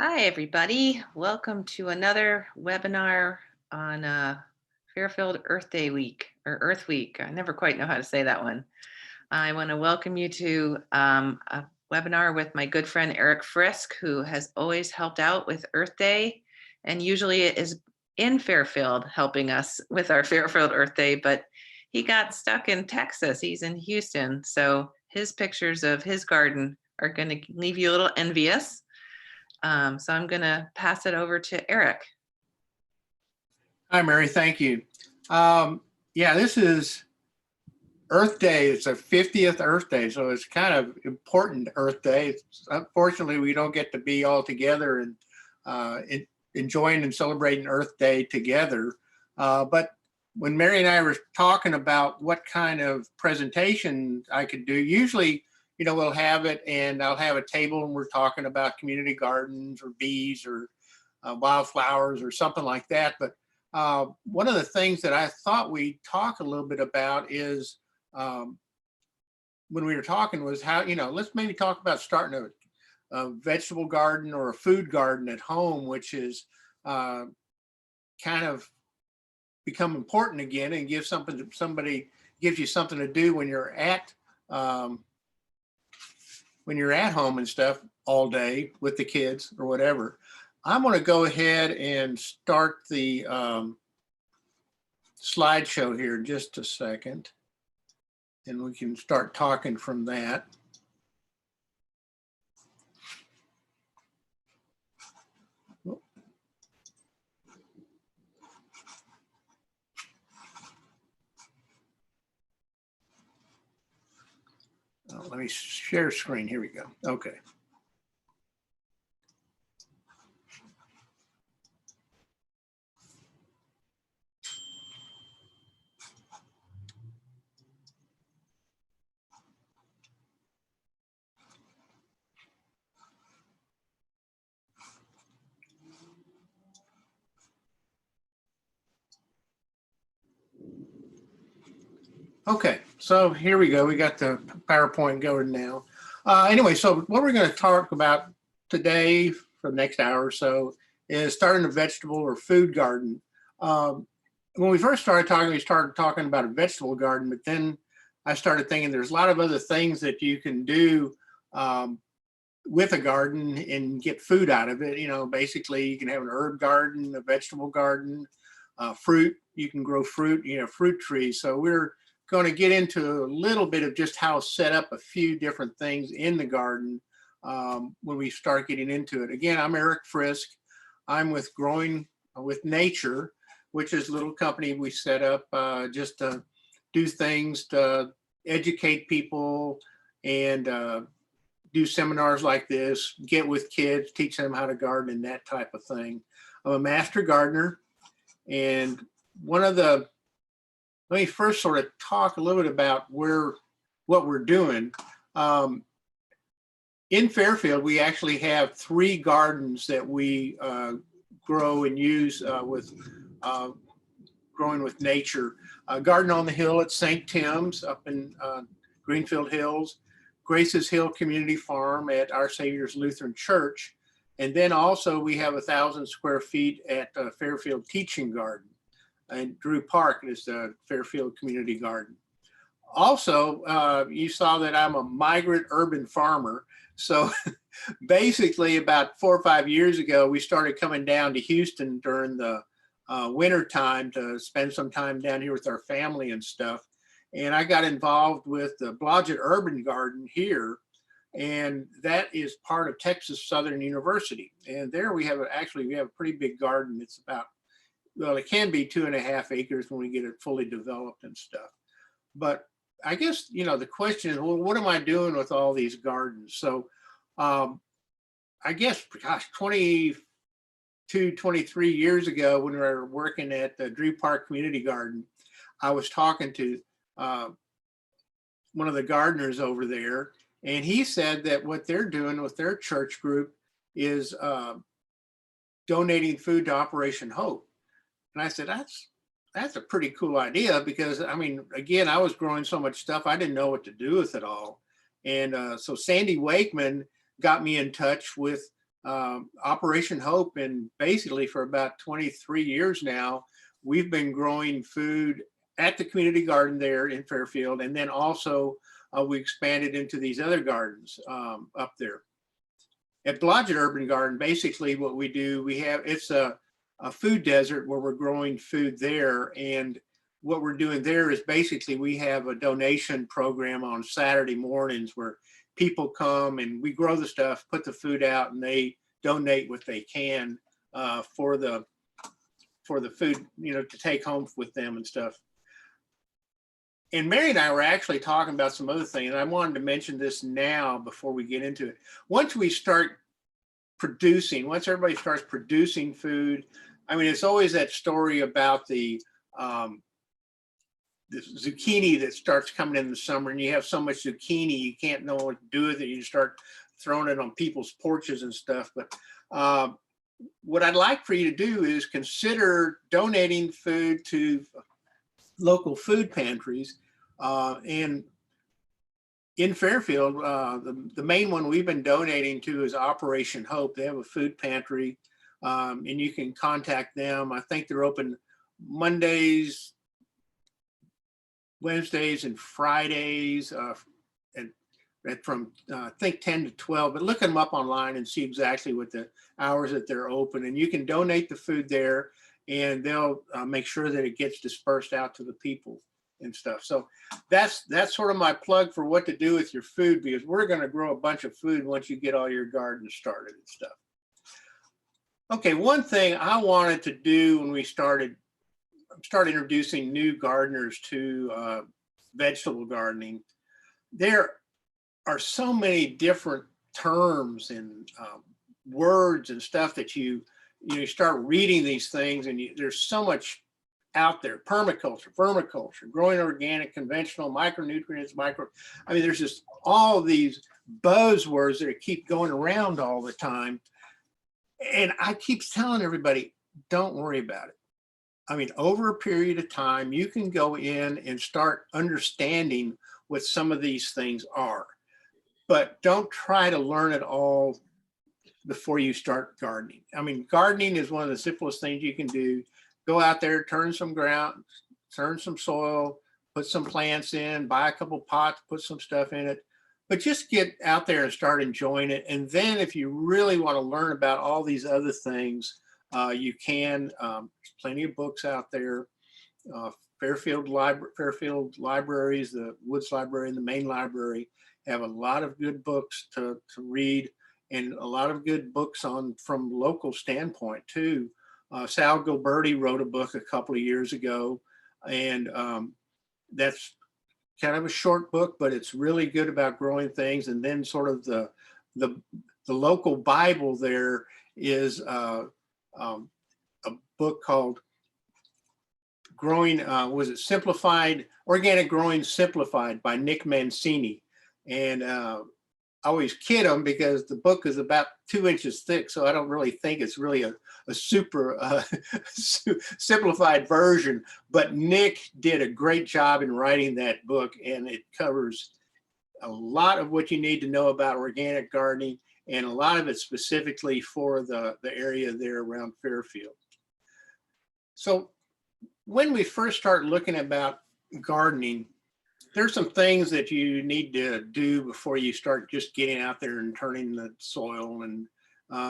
Hi, everybody. Welcome to another webinar on Fairfield Earth Day Week or Earth Week. I never quite know how to say that one. I want to welcome you to a webinar with my good friend Eric Frisk, who has always helped out with Earth Day and usually is in Fairfield helping us with our Fairfield Earth Day, but he got stuck in Texas. He's in Houston. So his pictures of his garden are going to leave you a little envious. So I'm going to pass it over to Eric. Hi, Mary. Thank you. Yeah, this is Earth Day. It's a 50th Earth Day, so it's kind of important Earth Day. Unfortunately, we don't get to be all together and enjoying and celebrating Earth Day together. But when Mary and I were talking about what kind of presentation I could do, usually, we'll have it and I'll have a table and we're talking about community gardens or bees or wildflowers or something like that. But one of the things that I thought we'd talk a little bit about is when we were talking was how, let's maybe talk about starting a vegetable garden or a food garden at home, which is kind of become important again and give something to somebody, gives you something to do when you're at home and stuff all day with the kids or whatever. I'm going to go ahead and start the slideshow here in just a second, and we can start talking from that. Let me share screen. Here we go. Okay. Okay, so here we go. We got the PowerPoint going now. Anyway, so what we're going to talk about today for the next hour or so is starting a vegetable or food garden. When we first started talking, we started talking about a vegetable garden, but then I started thinking there's a lot of other things that you can do with a garden and get food out of it. Basically you can have an herb garden, a vegetable garden, fruit. You can grow fruit, fruit trees. So we're going to get into a little bit of just how to set up a few different things in the garden when we start getting into it. Again, I'm Eric Frisk. I'm with Growing with Nature, which is a little company we set up just to do things to educate people and do seminars like this, get with kids, teach them how to garden and that type of thing. I'm a master gardener, and let me first sort of talk a little bit about what we're doing. In Fairfield, we actually have 3 gardens that we grow and use with Growing with Nature. Garden on the Hill at St. Tim's up in Greenfield Hills, Grace's Hill Community Farm at Our Savior's Lutheran Church, and then also we have 1,000 square feet at Fairfield Teaching Garden. And Drew Park is the Fairfield Community Garden. Also, you saw that I'm a migrant urban farmer. So basically about 4 or 5 years ago, we started coming down to Houston during the winter time to spend some time down here with our family and stuff. And I got involved with the Blodgett Urban Garden here. And that is part of Texas Southern University. And there we have a pretty big garden. It's about, well, it can be 2.5 acres when we get it fully developed and stuff. But I guess, the question is, well, what am I doing with all these gardens? So I guess, gosh, 22, 23 years ago when we were working at the Drew Park Community Garden, I was talking to one of the gardeners over there, and he said that what they're doing with their church group is donating food to Operation Hope. And I said, that's a pretty cool idea, because again, I was growing so much stuff, I didn't know what to do with it all. And so Sandy Wakeman got me in touch with Operation Hope, and basically for about 23 years now, we've been growing food at the community garden there in Fairfield, and then also we expanded into these other gardens up there. At Blodgett Urban Garden, basically what we do, it's a food desert where we're growing food there, and what we're doing there is basically we have a donation program on Saturday mornings where people come and we grow the stuff, put the food out, and they donate what they can for the food, to take home with them and stuff. And Mary and I were actually talking about some other things, and I wanted to mention this now before we get into it. Once everybody starts producing food, I mean, it's always that story about the zucchini that starts coming in the summer, and you have so much zucchini, you can't know what to do with it. You start throwing it on people's porches and stuff. But what I'd like for you to do is consider donating food to local food pantries. And in Fairfield, the main one we've been donating to is Operation Hope. They have a food pantry, and you can contact them. I think they're open Mondays, Wednesdays, and Fridays, and from I think 10 to 12. But look them up online and see exactly what the hours that they're open. And you can donate the food there, and they'll make sure that it gets dispersed out to the people and stuff. So that's sort of my plug for what to do with your food, because we're going to grow a bunch of food once you get all your gardens started and stuff. Okay, one thing I wanted to do when we started introducing new gardeners to vegetable gardening, there are so many different terms and words and stuff that you start reading these things, and there's so much out there: permaculture, vermiculture, growing organic, conventional, micronutrients, I mean, there's just all these buzzwords that keep going around all the time. And I keep telling everybody, don't worry about it. I mean, over a period of time, you can go in and start understanding what some of these things are, but don't try to learn it all before you start gardening. I mean, gardening is one of the simplest things you can do. Go out there, turn some ground, turn some soil, put some plants in, buy a couple pots, put some stuff in it, but just get out there and start enjoying it. And then if you really want to learn about all these other things, you can. There's plenty of books out there. Fairfield libraries, the Woods Library and the main library have a lot of good books to read, and a lot of good books from local standpoint too. Sal Gilberti wrote a book a couple of years ago, and that's kind of a short book, but it's really good about growing things. And then sort of the local Bible there is a book called Organic Growing Simplified by Nick Mancini. And I always kid him because the book is about 2 inches thick, so I don't really think it's really a super simplified version. But Nick did a great job in writing that book, and it covers a lot of what you need to know about organic gardening, and a lot of it specifically for the area there around Fairfield. So when we first start looking about gardening, there's some things that you need to do before you start just getting out there and turning the soil, and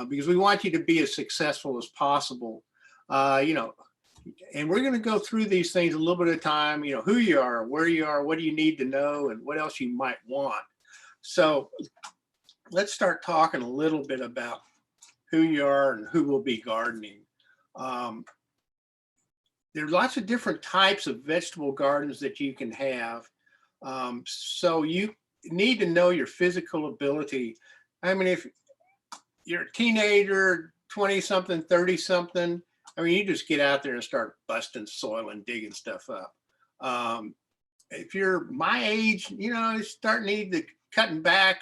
because we want you to be as successful as possible, and we're going to go through these things a little bit at a time, who you are, where you are, what do you need to know, and what else you might want. So let's start talking a little bit about who you are and who will be gardening. There are lots of different types of vegetable gardens that you can have. So you need to know your physical ability. I mean, if you're a teenager, 20-something, 30-something, I mean, you just get out there and start busting soil and digging stuff up. If you're my age, you start need to cutting back,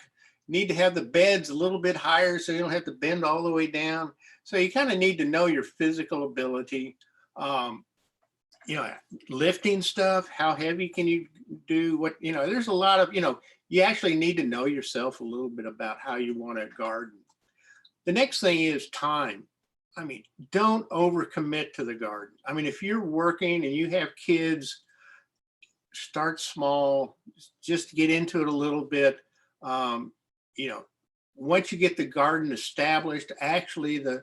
need to have the beds a little bit higher so you don't have to bend all the way down. So you kind of need to know your physical ability. Lifting stuff, how heavy can you do, there's a lot of, you actually need to know yourself a little bit about how you want to garden. The next thing is time. I mean, don't overcommit to the garden. I mean, if you're working and you have kids, start small, just get into it a little bit. Um, you know, once you get the garden established, actually the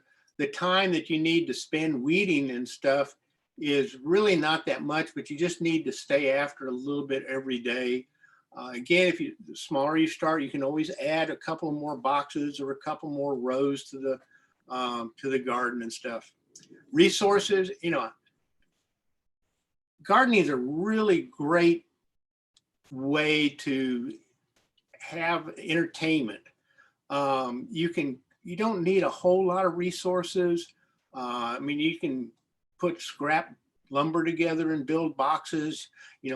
time that you need to spend weeding and stuff is really not that much, but you just need to stay after a little bit every day. Again, the smaller you start, you can always add a couple more boxes or a couple more rows to the garden and stuff. Resources, gardening is a really great way to have entertainment. You don't need a whole lot of resources. I mean, you can put scrap lumber together and build boxes.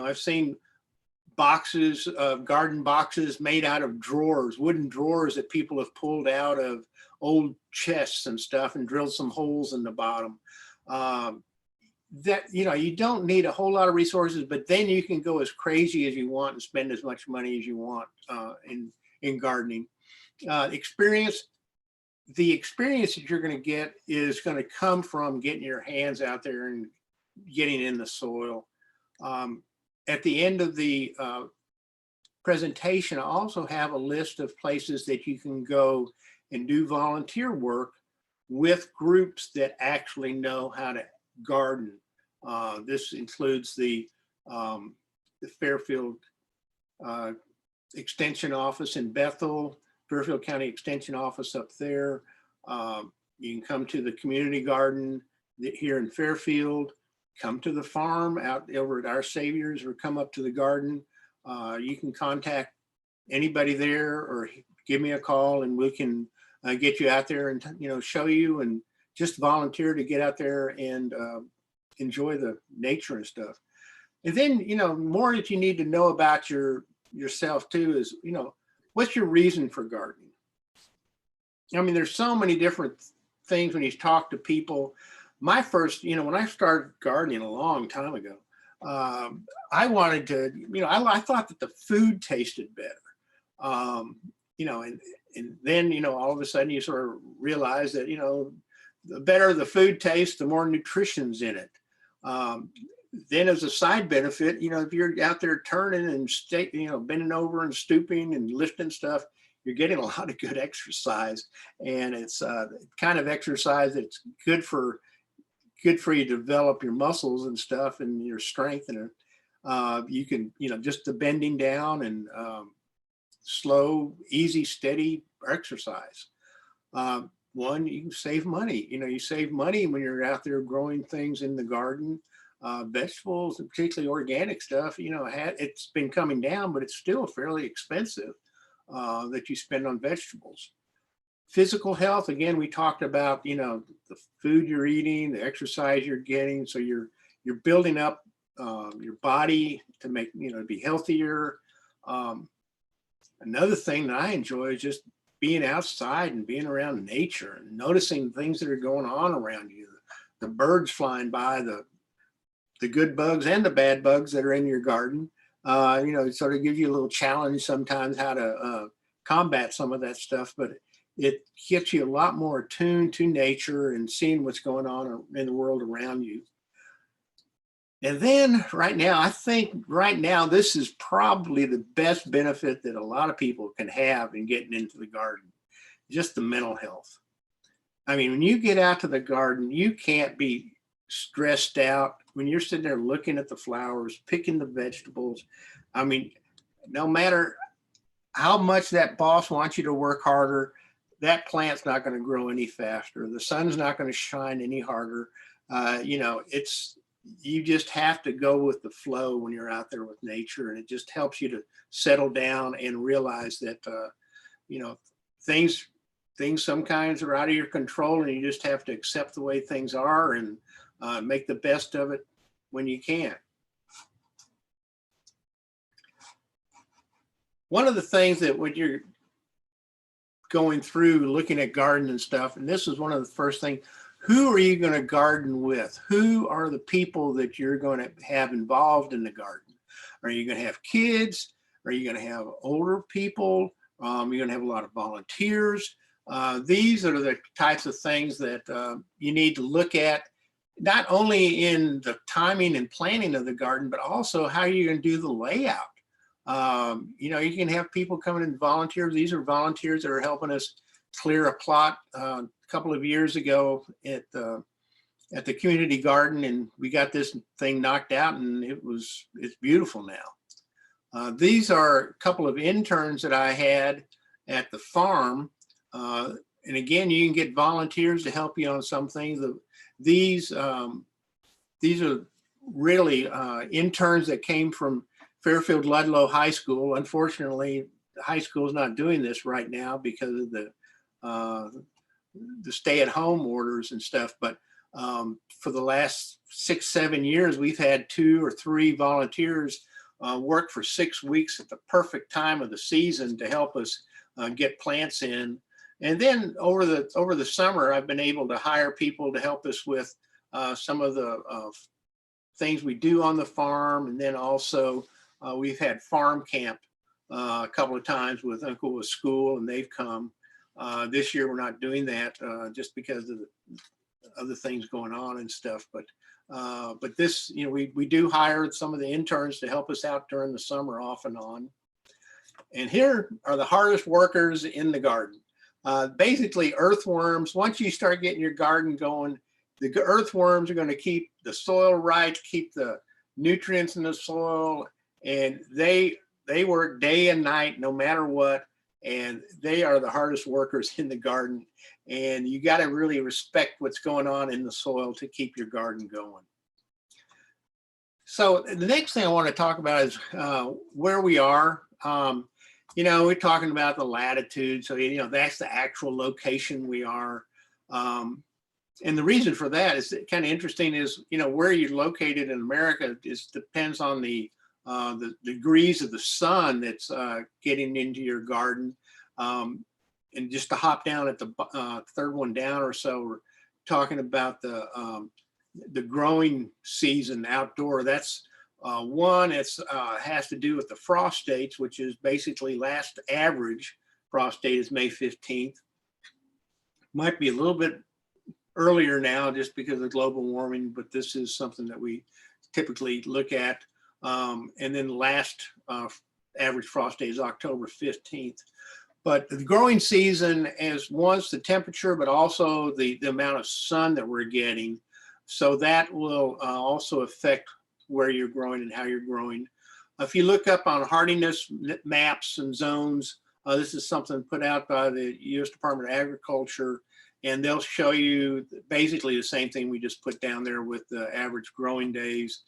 I've seen garden boxes made out of drawers, wooden drawers that people have pulled out of old chests and stuff and drilled some holes in the bottom. You don't need a whole lot of resources, but then you can go as crazy as you want and spend as much money as you want in gardening. The experience that you're going to get is going to come from getting your hands out there and getting in the soil. At the end of the presentation, I also have a list of places that you can go and do volunteer work with groups that actually know how to garden. This includes the Fairfield Extension Office in Bethel, Fairfield County Extension Office up there. You can come to the community garden here in Fairfield, come to the farm out over at Our Saviors, or come up to the garden. You can contact anybody there or give me a call and we can get you out there and show you and just volunteer to get out there and enjoy the nature and stuff. And then, more that you need to know about yourself too is, what's your reason for gardening? I mean, there's so many different things when you talk to people. My first, when I started gardening a long time ago, I wanted to, I thought that the food tasted better. And then, all of a sudden you sort of realize that, the better the food tastes, the more nutrition's in it. Then as a side benefit, if you're out there turning and bending over and stooping and lifting stuff, you're getting a lot of good exercise, and it's kind of exercise that's good for you to develop your muscles and stuff and your strength. And you can, just the bending down and slow, easy, steady exercise. One, you can save money. You save money when you're out there growing things in the garden. Vegetables, and particularly organic stuff, it's been coming down, but it's still fairly expensive that you spend on vegetables. Physical health, again, we talked about, the food you're eating, the exercise you're getting. So you're building up your body to make, to be healthier. Another thing that I enjoy is just being outside and being around nature and noticing things that are going on around you. The birds flying by, the good bugs and the bad bugs that are in your garden. It sort of gives you a little challenge sometimes how to combat some of that stuff, but it gets you a lot more attuned to nature and seeing what's going on in the world around you. And then I think right now, this is probably the best benefit that a lot of people can have in getting into the garden, just the mental health. I mean, when you get out to the garden, you can't be stressed out when you're sitting there looking at the flowers, picking the vegetables. I mean, no matter how much that boss wants you to work harder, that plant's not going to grow any faster. The sun's not going to shine any harder. You just have to go with the flow when you're out there with nature, and it just helps you to settle down and realize that, things sometimes are out of your control, and you just have to accept the way things are and make the best of it when you can. One of the things that when you're going through looking at garden and stuff, and this is one of the first things, who are you going to garden with? Who are the people that you're going to have involved in the garden? Are you going to have kids? Are you going to have older people? You're going to have a lot of volunteers. These are the types of things that you need to look at, not only in the timing and planning of the garden, but also how you're going to do the layout. You can have people come in and volunteer. These are volunteers that are helping us clear a plot a couple of years ago at the community garden, and we got this thing knocked out, and it's beautiful now. These are a couple of interns that I had at the farm. And again, you can get volunteers to help you on some things. These are really interns that came from Fairfield Ludlow High School. Unfortunately, the high school is not doing this right now because of the stay-at-home orders and stuff. But for the last 6-7 years, we've had 2 or 3 volunteers work for 6 weeks at the perfect time of the season to help us get plants in. And then over the summer, I've been able to hire people to help us with some of the things we do on the farm. And then also we've had farm camp a couple of times with Uncle with school, and they've come. This year, we're not doing that just because of the other things going on and stuff. But this, we do hire some of the interns to help us out during the summer off and on. And here are the hardest workers in the garden. Basically earthworms. Once you start getting your garden going, the earthworms are going to keep the soil right, keep the nutrients in the soil, and they work day and night no matter what, and they are the hardest workers in the garden, and you got to really respect what's going on in the soil to keep your garden going. So the next thing I want to talk about is where we are. We're talking about the latitude, so that's the actual location we are. And the reason for that is kind of interesting is, where you're located in America depends on the degrees of the sun that's getting into your garden. And just to hop down at the third one down or so, we're talking about the growing season outdoor. That's one, it's has to do with the frost dates, which is basically last average frost date is May 15th. Might be a little bit earlier now just because of global warming, but this is something that we typically look at. And then the last average frost day is October 15th. But the growing season is once the temperature, but also the amount of sun that we're getting. So that will also affect where you're growing and how you're growing. If you look up on hardiness maps and zones, this is something put out by the U.S. Department of Agriculture, and they'll show you basically the same thing we just put down there with the average growing days.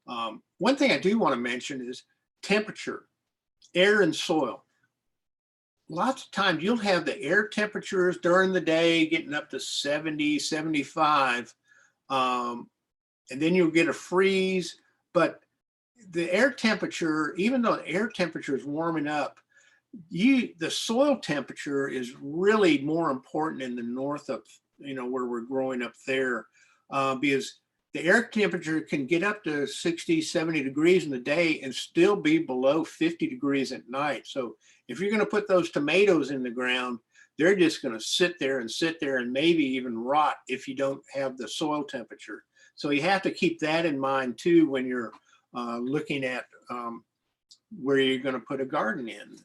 One thing I do want to mention is temperature, air and soil. Lots of times you'll have the air temperatures during the day getting up to 70, 75, and then you'll get a freeze. But the air temperature, even though the air temperature is warming up, the soil temperature is really more important in the north of, where we're growing up there, because the air temperature can get up to 60, 70 degrees in the day and still be below 50 degrees at night. So if you're going to put those tomatoes in the ground, they're just going to sit there and maybe even rot if you don't have the soil temperature. So you have to keep that in mind too when you're looking at where you're going to put a garden in.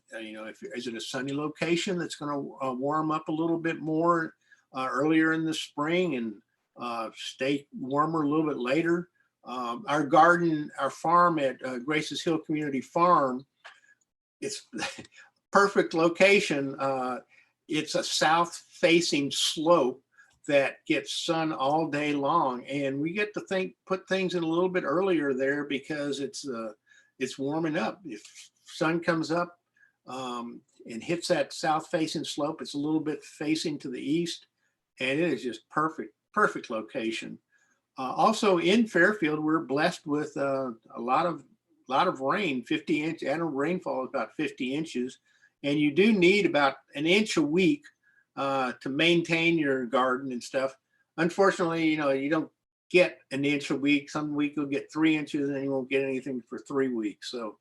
Is it a sunny location that's going to warm up a little bit more earlier in the spring and stay warmer a little bit later? Our farm at Graces Hill Community Farm, it's perfect location. It's a south-facing slope that gets sun all day long, and we get to put things in a little bit earlier there because it's warming up. If sun comes up and hits that south-facing slope, it's a little bit facing to the east, and it is just perfect location. Also in Fairfield, we're blessed with a lot of rain. 50 inch annual rainfall is about 50 inches, and you do need about an inch a week to maintain your garden and stuff. Unfortunately, you don't get an inch a week. Some week you'll get 3 inches and you won't get anything for 3 weeks. So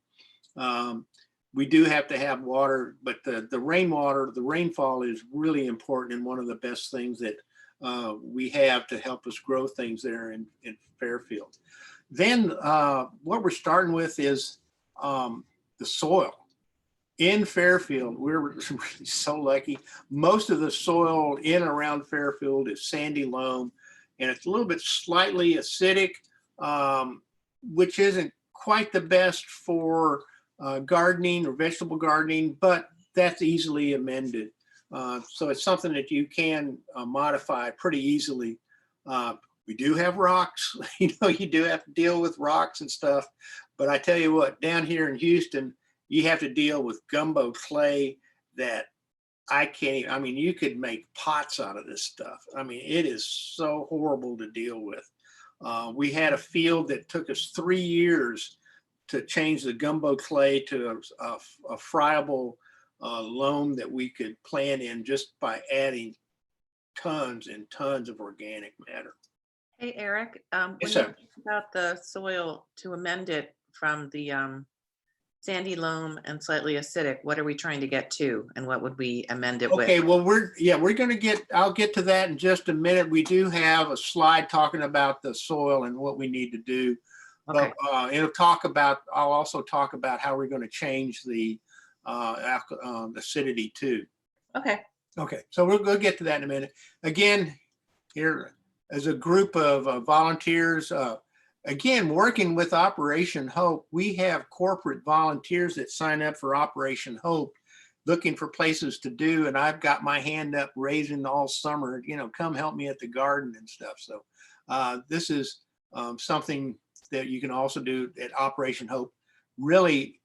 we do have to have water, but the rainwater, the rainfall is really important and one of the best things that we have to help us grow things there in Fairfield. Then what we're starting with is the soil. In Fairfield, we're really so lucky. Most of the soil in and around Fairfield is sandy loam, and it's a little bit slightly acidic, which isn't quite the best for gardening or vegetable gardening, but that's easily amended. So it's something that you can modify pretty easily. We do have rocks, you do have to deal with rocks and stuff. But I tell you what, down here in Houston, you have to deal with gumbo clay that I can't even, I mean, you could make pots out of this stuff. I mean, it is so horrible to deal with. We had a field that took us 3 years to change the gumbo clay to a friable loam that we could plant in just by adding tons and tons of organic matter. Hey, Eric, when Yes, you sir. talk about the soil to amend it from the sandy loam and slightly acidic, what are we trying to get to, and what would we amend it with? Okay, well, we're going to get, I'll get to that in just a minute. We do have a slide talking about the soil and what we need to do. Okay. But I'll also talk about how we're going to change the acidity too. Okay. Okay, so we'll get to that in a minute. Again, here as a group of volunteers, again, working with Operation Hope, we have corporate volunteers that sign up for Operation Hope looking for places to do. And I've got my hand up raising all summer, come help me at the garden and stuff. So this is something that you can also do at Operation Hope. Really,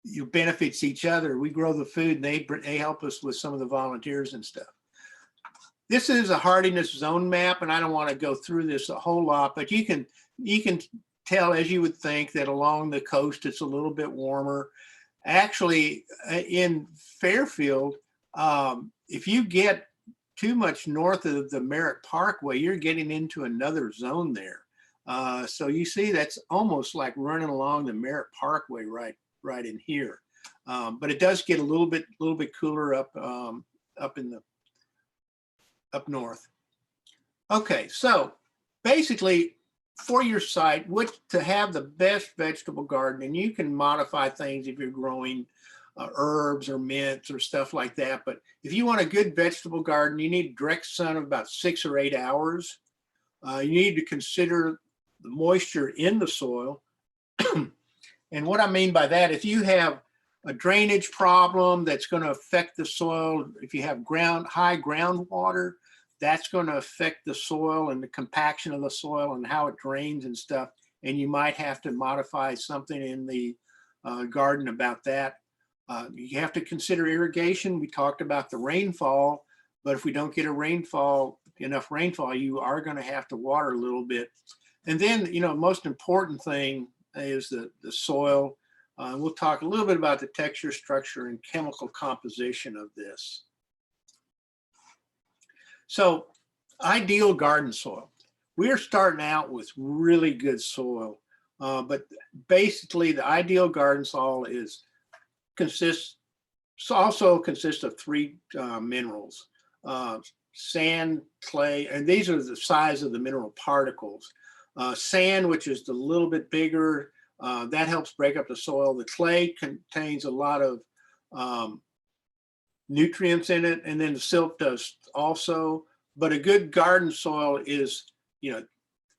you benefits each other. We grow the food and they help us with some of the volunteers and stuff. This is a hardiness zone map, and I don't want to go through this a whole lot, but you can tell, as you would think, that along the coast it's a little bit warmer. Actually, in Fairfield, if you get too much north of the Merritt Parkway, you're getting into another zone there. So you see, that's almost like running along the Merritt Parkway right in here. But it does get a little bit cooler up north. Okay, so basically, for your site, to have the best vegetable garden, and you can modify things if you're growing herbs or mints or stuff like that. But if you want a good vegetable garden, you need direct sun of about 6 or 8 hours. You need to consider the moisture in the soil. And what I mean by that, if you have a drainage problem that's going to affect the soil, if you have high groundwater, that's going to affect the soil and the compaction of the soil and how it drains and stuff. And you might have to modify something in the garden about that. You have to consider irrigation. We talked about the rainfall, but if we don't get enough rainfall, you are going to have to water a little bit. And then, most important thing is the soil. We'll talk a little bit about the texture, structure, and chemical composition of this. So, ideal garden soil. We're starting out with really good soil, but basically the ideal garden soil also consists of 3 minerals: sand, clay, and these are the size of the mineral particles. Sand, which is a little bit bigger, that helps break up the soil. The clay contains a lot of nutrients in it, and then the silt does also. But a good garden soil is,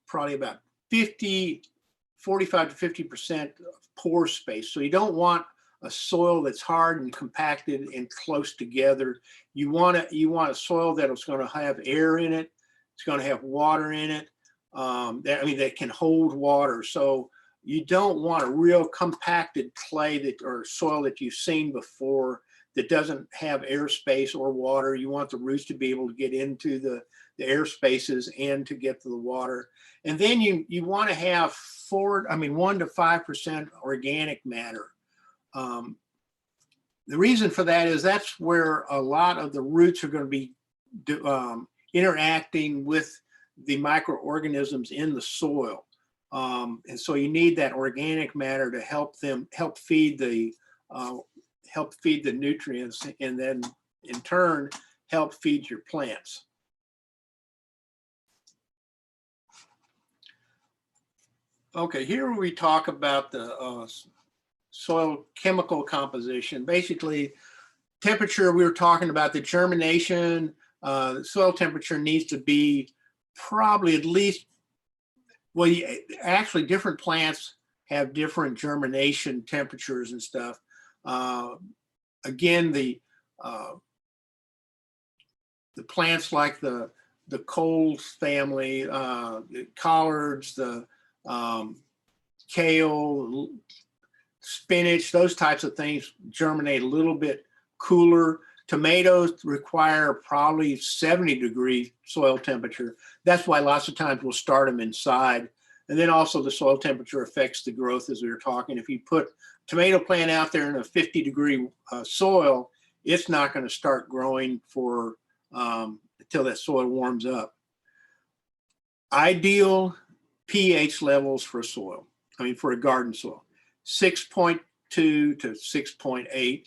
probably about 45 to 50% pore space. So you don't want a soil that's hard and compacted and close together. You want a soil that's going to have air in it. It's going to have water in it. That can hold water. So you don't want a real compacted clay or soil that you've seen before that doesn't have airspace or water. You want the roots to be able to get into the air spaces and to get to the water. And then you want to have 1 to 5% organic matter. The reason for that is that's where a lot of the roots are going to be interacting with the microorganisms in the soil. And so you need that organic matter to help feed the help feed the nutrients, and then in turn help feed your plants. Okay, here we talk about the soil chemical composition. Basically, temperature, we were talking about the germination. Soil temperature needs to be probably at least, well, actually different plants have different germination temperatures and stuff. Again, the plants like the coles family, the collards, the kale, spinach, those types of things germinate a little bit cooler. Tomatoes require probably 70-degree soil temperature. That's why lots of times we'll start them inside. And then also the soil temperature affects the growth, as we were talking. If you put tomato plant out there in a 50-degree soil, it's not going to start growing for until that soil warms up. Ideal pH levels for soil, for a garden soil, 6.2 to 6.8.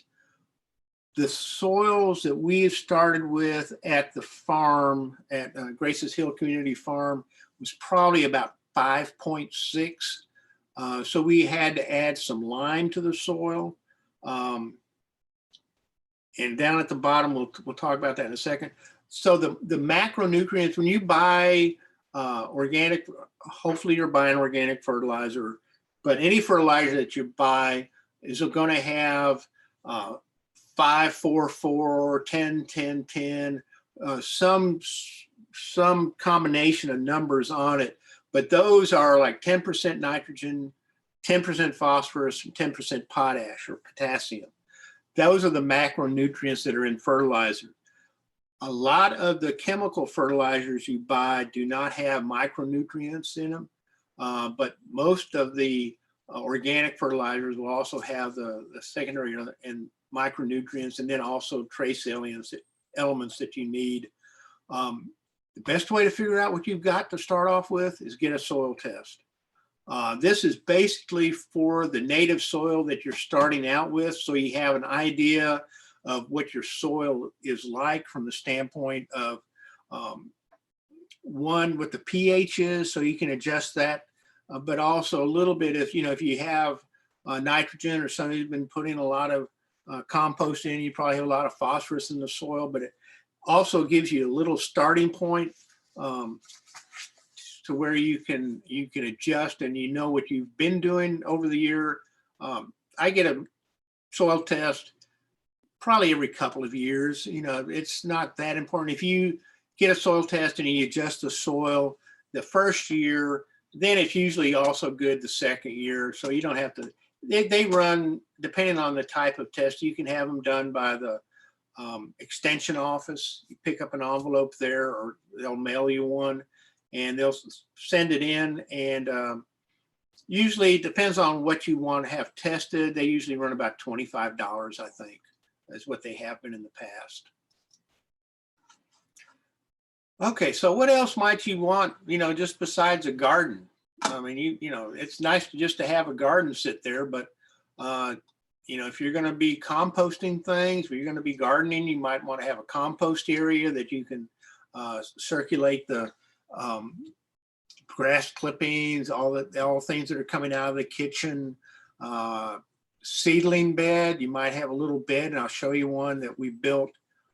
The soils that we have started with at the farm, at Grace's Hill Community Farm, was probably about 5.6. So we had to add some lime to the soil. And down at the bottom, we'll talk about that in a second. So the macronutrients, when you buy organic, hopefully you're buying organic fertilizer, but any fertilizer that you buy is going to have 5, 4, 4, 10, 10, 10, some combination of numbers on it, but those are like 10% nitrogen, 10% phosphorus, and 10% potash or potassium. Those are the macronutrients that are in fertilizer. A lot of the chemical fertilizers you buy do not have micronutrients in them, but most of the organic fertilizers will also have the secondary and micronutrients, and then also trace elements that you need. The best way to figure out what you've got to start off with is get a soil test. This is basically for the native soil that you're starting out with, so you have an idea of what your soil is like from the standpoint of one, what the pH is, so you can adjust that, but also a little bit if you have nitrogen, or somebody's been putting a lot of compost in, you probably have a lot of phosphorus in the soil, but it also gives you a little starting point to where you can adjust, and you know what you've been doing over the year. I get a soil test probably every couple of years. It's not that important. If you get a soil test and you adjust the soil the first year, then it's usually also good the second year. So you don't have to, they run, depending on the type of test, you can have them done by the extension office. You pick up an envelope there, or they'll mail you one, and they'll send it in. And usually it depends on what you want to have tested. They usually run about $25, I think. That's what they have been in the past. Okay, so what else might you want, just besides a garden? It's nice just to have a garden sit there, but if you're going to be composting things, if you're going to be gardening, you might want to have a compost area that you can circulate the grass clippings, all things that are coming out of the kitchen. Seedling bed, you might have a little bed, and I'll show you one that we built,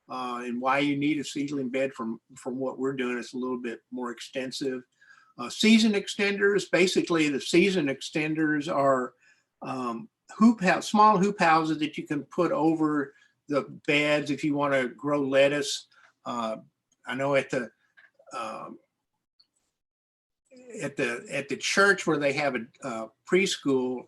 and why you need a seedling bed from what we're doing. It's a little bit more extensive. Season extenders, basically the season extenders are small hoop houses that you can put over the beds if you want to grow lettuce. I know at the church where they have a preschool,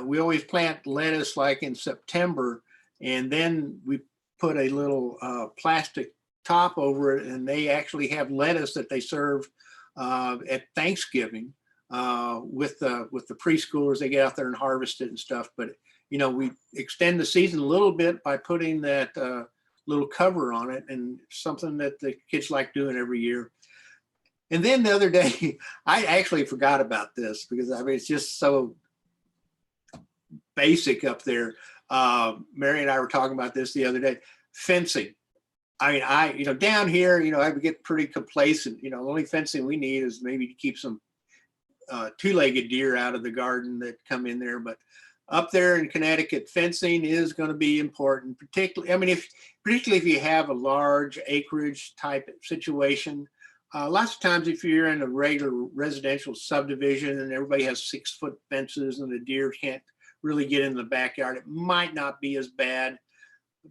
we always plant lettuce like in September, and then we put a little plastic top over it, and they actually have lettuce that they serve at Thanksgiving with the preschoolers. They get out there and harvest it and stuff. But we extend the season a little bit by putting that little cover on it, and something that the kids like doing every year. And then the other day, I actually forgot about this because it's just so basic up there. Mary and I were talking about this the other day. Fencing. I mean, down here, I would get pretty complacent. The only fencing we need is maybe to keep some two-legged deer out of the garden that come in there. But up there in Connecticut, fencing is going to be important, particularly if you have a large acreage type situation. Lots of times if you're in a regular residential subdivision and everybody has 6-foot fences and the deer can't really get in the backyard, it might not be as bad.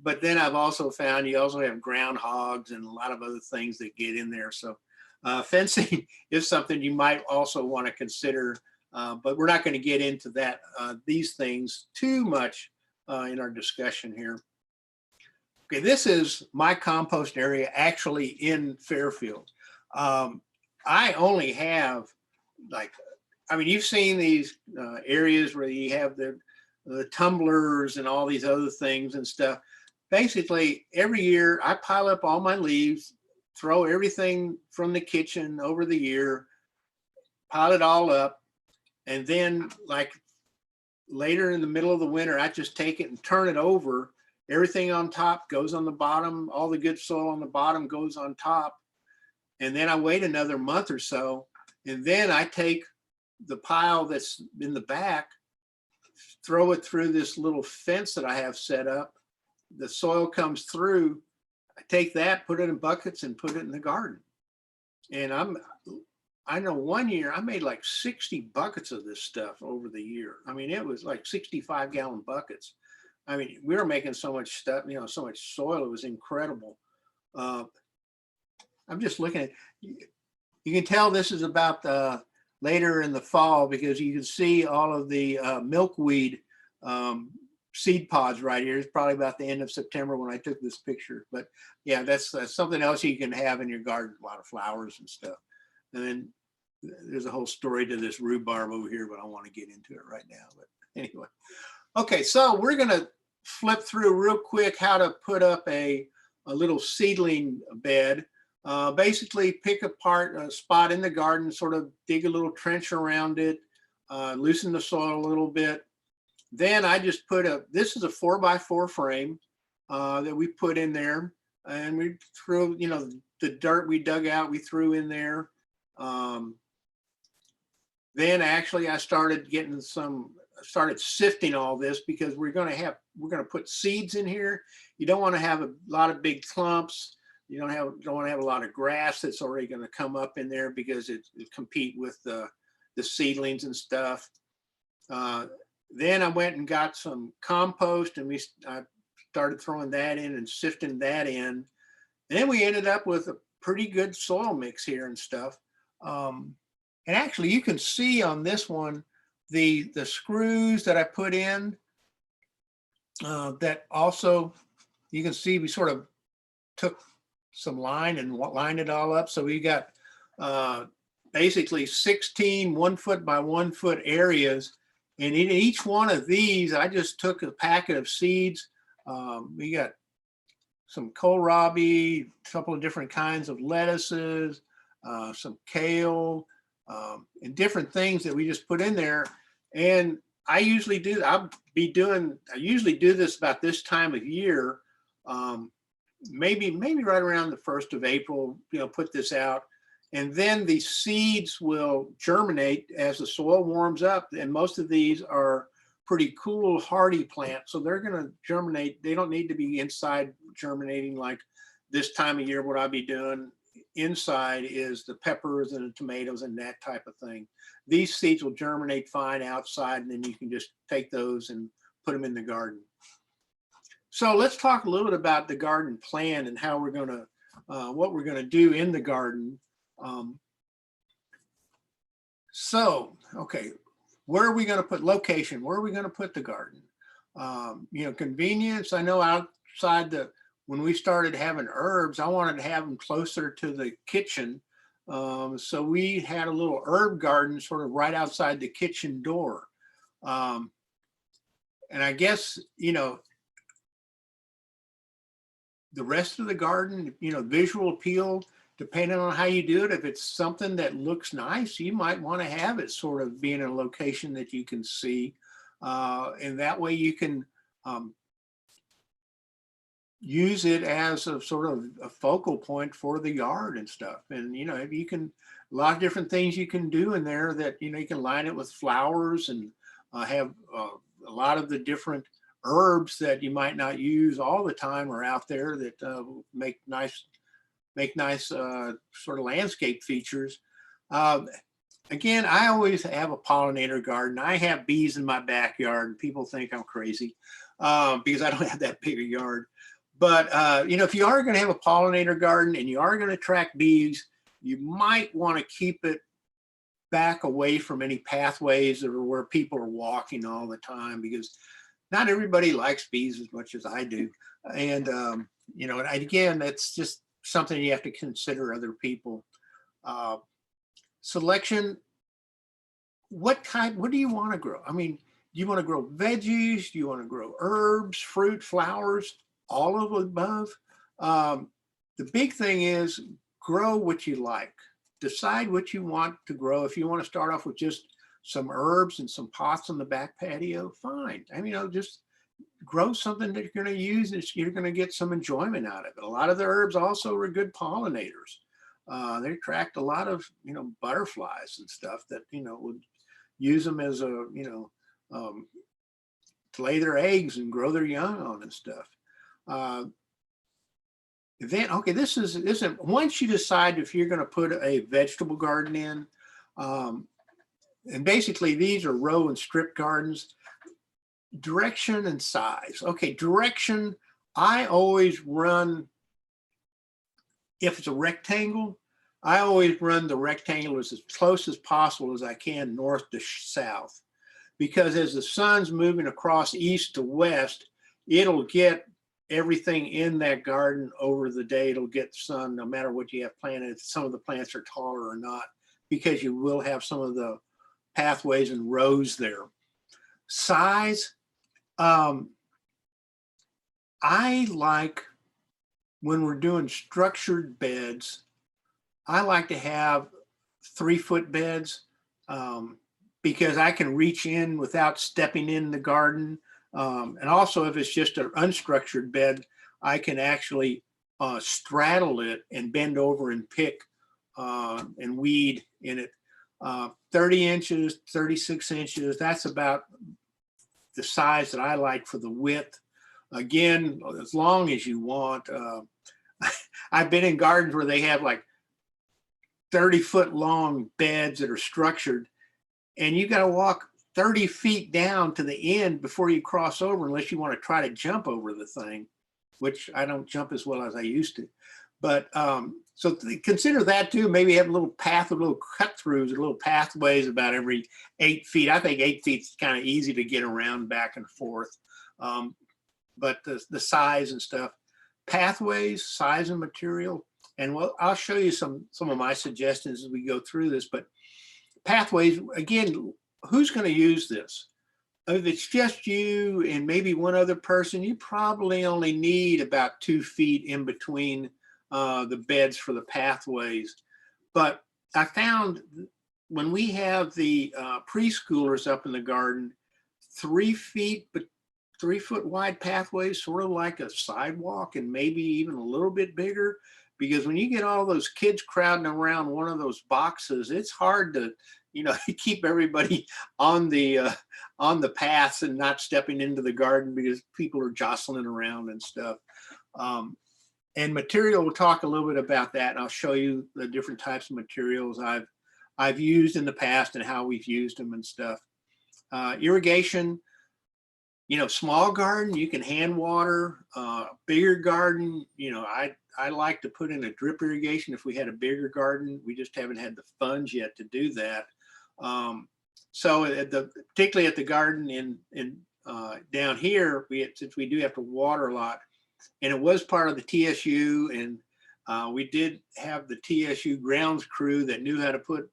But then I've also found you also have groundhogs and a lot of other things that get in there. So fencing is something you might also want to consider, but we're not going to get into these things too much in our discussion here. Okay, this is my compost area actually in Fairfield. I only have you've seen these areas where you have the tumblers and all these other things and stuff. Basically, every year I pile up all my leaves, throw everything from the kitchen over the year, pile it all up, and then later in the middle of the winter, I just take it and turn it over. Everything on top goes on the bottom. All the good soil on the bottom goes on top. And then I wait another month or so, and then I take the pile that's in the back, throw it through this little fence that I have set up. The soil comes through. I take that, put it in buckets, and put it in the garden. And I know one year I made like 60 buckets of this stuff over the year. I mean, it was like 65-gallon buckets. I mean, we were making so much stuff, so much soil. It was incredible. I'm just looking at, you can tell this is about later in the fall because you can see all of the milkweed seed pods right here. It's probably about the end of September when I took this picture. But yeah, that's something else you can have in your garden, a lot of flowers and stuff. And then there's a whole story to this rhubarb over here, but I don't want to get into it right now. But anyway, okay, so we're going to flip through real quick how to put up a little seedling bed. Basically pick apart a spot in the garden, sort of dig a little trench around it, loosen the soil a little bit. Then I just this is a 4x4 frame that we put in there, and we threw, the dirt we dug out, we threw in there. Then actually I started sifting all this because we're going to put seeds in here. You don't want to have a lot of big clumps. You don't want to have a lot of grass that's already going to come up in there because it compete with the seedlings and stuff. Then I went and got some compost, and I started throwing that in and sifting that in. And then we ended up with a pretty good soil mix here and stuff. And actually, you can see on this one the screws that I put in. That also, you can see we sort of took some line and lined it all up. So we got basically 16 1-foot by 1-foot areas. And in each one of these, I just took a packet of seeds. We got some kohlrabi, a couple of different kinds of lettuces, some kale, and different things that we just put in there. And I usually do this about this time of year. Maybe right around the 1st of April, put this out. And then the seeds will germinate as the soil warms up. And most of these are pretty cool, hardy plants. So they're going to germinate. They don't need to be inside germinating like this time of year. What I'll be doing inside is the peppers and the tomatoes and that type of thing. These seeds will germinate fine outside, and then you can just take those and put them in the garden. So let's talk a little bit about the garden plan and how we're going to, what we're going to do in the garden. Okay, where are we going to put location? Where are we going to put the garden? Convenience. I know outside when we started having herbs, I wanted to have them closer to the kitchen. So we had a little herb garden sort of right outside the kitchen door. And I guess, the rest of the garden, visual appeal, depending on how you do it. If it's something that looks nice, you might want to have it sort of be in a location that you can see. And that way you can um, use it as a sort of a focal point for the yard and stuff. And, you know, if you can, a lot of different things you can do in there that, you know, you can line it with flowers and have a lot of the different herbs that you might not use all the time are out there that make nice sort of landscape features. Uh, Again, I always have a pollinator garden. I have bees in my backyard, and people think I'm crazy because I don't have that big a yard. But you know, if you are going to have a pollinator garden and you are going to attract bees, you might want to keep it back away from any pathways or where people are walking all the time, because not everybody likes bees as much as I do. And you know, and again, that's just something you have to consider other people. Uh, Selection, what do you want to grow? I mean, do you want to grow veggies? Do you want to grow herbs, fruit, flowers, all of the above? The big thing is grow what you like. Decide what you want to grow. If you want to start off with just some herbs and some pots on the back patio, fine. I mean, you know, just grow something that you're going to use and you're going to get some enjoyment out of it. A lot of the herbs also are good pollinators. They attract a lot of, you know, butterflies and stuff that, you know, would use them as a, you know, to lay their eggs and grow their young on and stuff. Then, okay, this is once you decide if you're going to put a vegetable garden in, and basically these are row and strip gardens. Direction and size. Okay, direction, I always run, if it's a rectangle, I always run the rectangle as close as possible as I can north to south, because as the sun's moving across east to west, it'll get everything in that garden over the day. It'll get sun no matter what you have planted. If some of the plants are taller or not, because you will have some of the pathways and rows there. Size, I like, when we're doing structured beds, I like to have 3-foot beds because I can reach in without stepping in the garden. And also, if it's just an unstructured bed, I can actually straddle it and bend over and pick and weed in it. 30 inches, 36 inches, that's about the size that I like for the width. Again, as long as you want. I've been in gardens where they have like 30-foot long beds that are structured, and you got to walk 30 feet down to the end before you cross over, unless you want to try to jump over the thing, which I don't jump as well as I used to. But so consider that too. Maybe have a little path, a little cut throughs, a little pathways about every 8 feet. I think 8 feet is kind of easy to get around back and forth. But the size and stuff, pathways, size and material. And well, I'll show you some of my suggestions as we go through this. But pathways, again, who's going to use this? If it's just you and maybe one other person, you probably only need about 2 feet in between the beds for the pathways. But I found when we have the preschoolers up in the garden, 3 feet, but 3-foot wide pathways, sort of like a sidewalk, and maybe even a little bit bigger. Because when you get all those kids crowding around one of those boxes, it's hard to, you know, keep everybody on the paths and not stepping into the garden because people are jostling around and stuff. And material, we'll talk a little bit about that, and I'll show you the different types of materials I've used in the past and how we've used them and stuff. Irrigation, you know, small garden, you can hand water. Bigger garden, you know, I like to put in a drip irrigation if we had a bigger garden. We just haven't had the funds yet to do that. So particularly at the garden in down here, since we do have to water a lot, and it was part of the TSU, and we did have the TSU grounds crew that knew how to put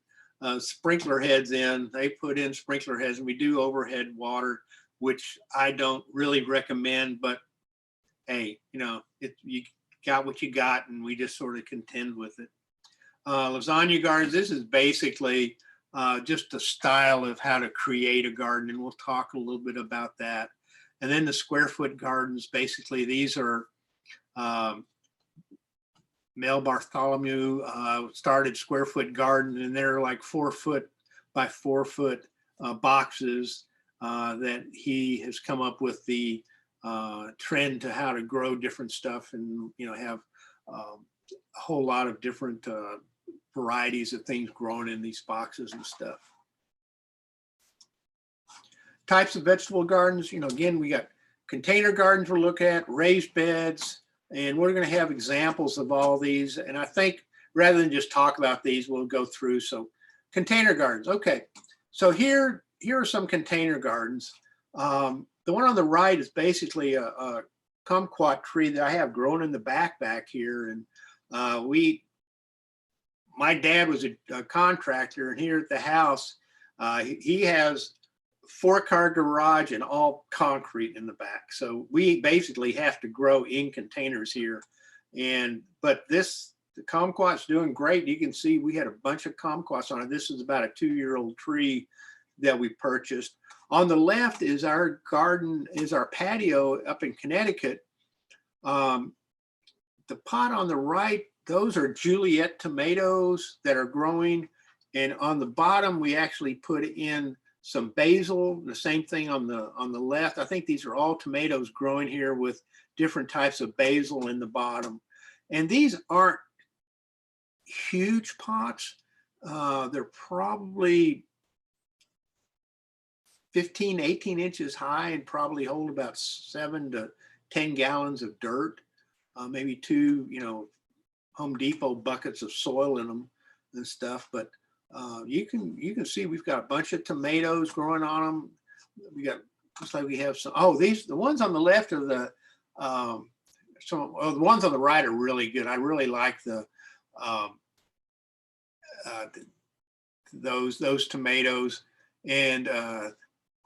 sprinkler heads in. They put in sprinkler heads, and we do overhead water, which I don't really recommend, but hey, you know, you got what you got, and we just sort of contend with it. Lasagna gardens, this is basically just a style of how to create a garden, and we'll talk a little bit about that. And then the square foot gardens, basically these are Mel Bartholomew started square foot garden, and they're like 4 foot by 4 foot boxes that he has come up with the trend to how to grow different stuff, and have a whole lot of different varieties of things grown in these boxes and stuff. Types of vegetable gardens, again, we got container gardens we'll look at, raised beds, and we're going to have examples of all these. And I think rather than just talk about these, we'll go through. So container gardens. Okay. So here are some container gardens. The one on the right is basically a kumquat tree that I have grown in the back here. And my dad was a contractor, and here at the house, he has 4-car garage and all concrete in the back. So we basically have to grow in containers here. But the kumquat's doing great. You can see we had a bunch of kumquats on it. This is about a 2-year-old tree that we purchased. On the left is our garden, is our patio up in Connecticut. The pot on the right, those are Juliet tomatoes that are growing. And on the bottom, we actually put in some basil, the same thing on the left. I think these are all tomatoes growing here with different types of basil in the bottom. And these aren't huge pots. They're probably 15, 18 inches high and probably hold about 7 to 10 gallons of dirt, maybe 2, Home Depot buckets of soil in them and stuff. But you can see we've got a bunch of tomatoes growing on them. We got, looks like we have some. Oh, the ones on the left are the the ones on the right are really good. I really like those tomatoes, and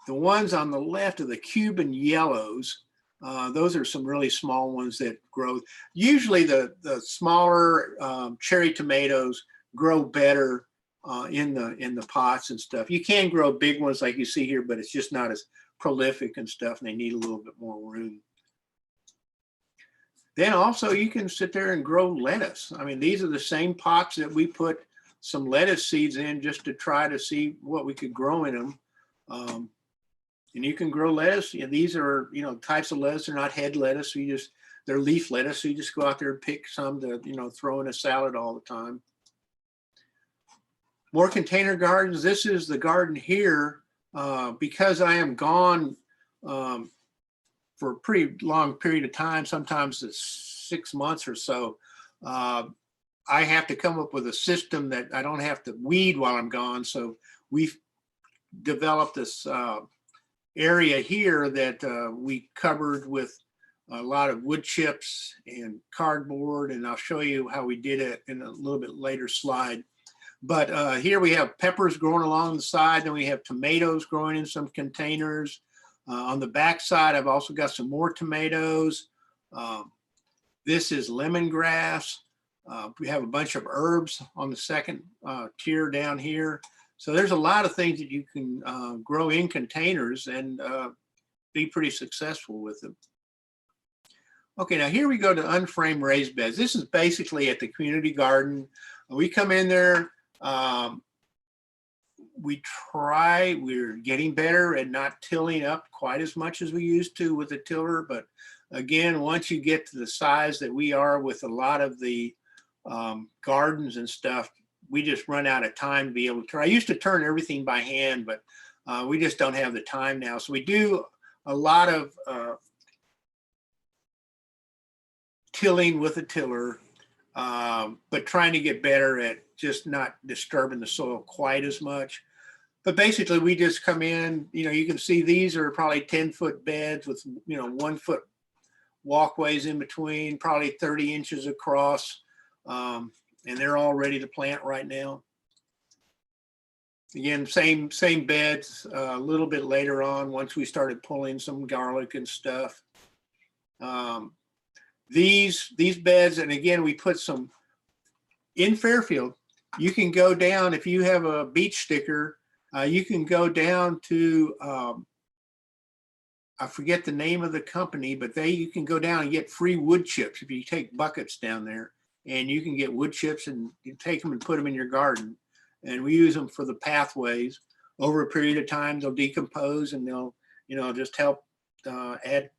the ones on the left are the Cuban yellows. Those are some really small ones that grow. Usually the smaller cherry tomatoes grow better in the pots and stuff. You can grow big ones like you see here, but it's just not as prolific and stuff, and they need a little bit more room. Then also you can sit there and grow lettuce. I mean, these are the same pots that we put some lettuce seeds in just to try to see what we could grow in them. And you can grow lettuce. These are, types of lettuce. They're not head lettuce. They're leaf lettuce. So you just go out there and pick some to, throw in a salad all the time. More container gardens. This is the garden here. Because I am gone for a pretty long period of time, sometimes it's 6 months or so, I have to come up with a system that I don't have to weed while I'm gone. So we've developed this area here that we covered with a lot of wood chips and cardboard, and I'll show you how we did it in a little bit later slide. But here we have peppers growing along the side, then we have tomatoes growing in some containers. On the back side, I've also got some more tomatoes. This is lemongrass. We have a bunch of herbs on the second tier down here. So there's a lot of things that you can grow in containers and be pretty successful with them. Okay, now here we go to unframed raised beds. This is basically at the community garden. We come in there, we're getting better at not tilling up quite as much as we used to with the tiller. But again, once you get to the size that we are with a lot of the gardens and stuff, we just run out of time to be able to turn. I used to turn everything by hand, but we just don't have the time now. So we do a lot of tilling with a tiller, but trying to get better at just not disturbing the soil quite as much. But basically we just come in, you can see these are probably 10-foot beds with, 1-foot walkways in between, probably 30 inches across. And they're all ready to plant right now. Again, same beds a little bit later on once we started pulling some garlic and stuff. These beds, and again, we put some in Fairfield. You can go down, if you have a beach sticker, you can go down to, I forget the name of the company, but you can go down and get free wood chips if you take buckets down there, and you can get wood chips and you take them and put them in your garden. And we use them for the pathways. Over a period of time, they'll decompose and they'll, just help add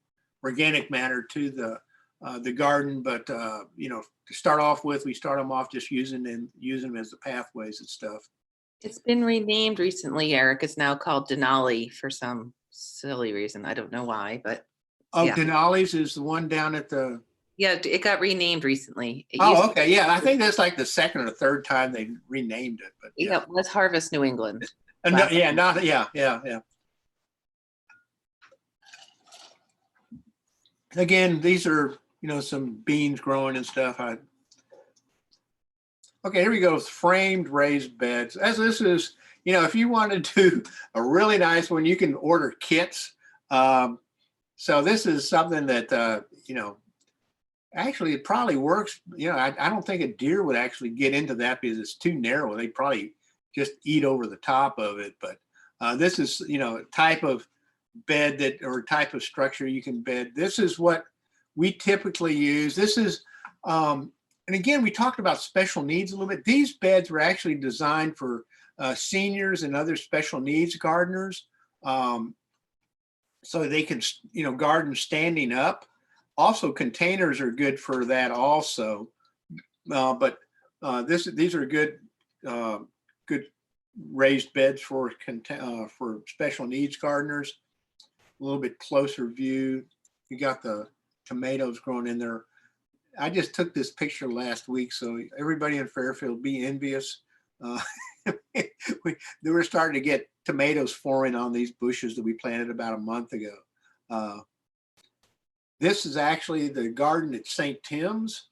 organic matter to the garden. But to start off with, we start them off just using them as the pathways and stuff. It's been renamed recently, Eric. It's now called Denali for some silly reason. I don't know why, but Oh, yeah. Denali's is the one down at the. Yeah, it got renamed recently. Oh, okay. Yeah, I think that's like the second or third time they renamed it. But yeah, let's Harvest New England. No, yeah. Again, these are some beans growing and stuff. Okay, here we go. Framed raised beds. As this is, if you want to do a really nice one, you can order kits. So this is something that actually it probably works. I don't think a deer would actually get into that because it's too narrow. They probably just eat over the top of it. But this is a type of bed or type of structure you can bed. This is what we typically use. This is and again, we talked about special needs a little bit. These beds were actually designed for seniors and other special needs gardeners, so they can garden standing up. Also, containers are good for that also. But these are good raised beds for special needs gardeners. A little bit closer view. You got the tomatoes growing in there. I just took this picture last week, so everybody in Fairfield be envious. They were starting to get tomatoes forming on these bushes that we planted about a month ago. This is actually the garden at St. Tim's,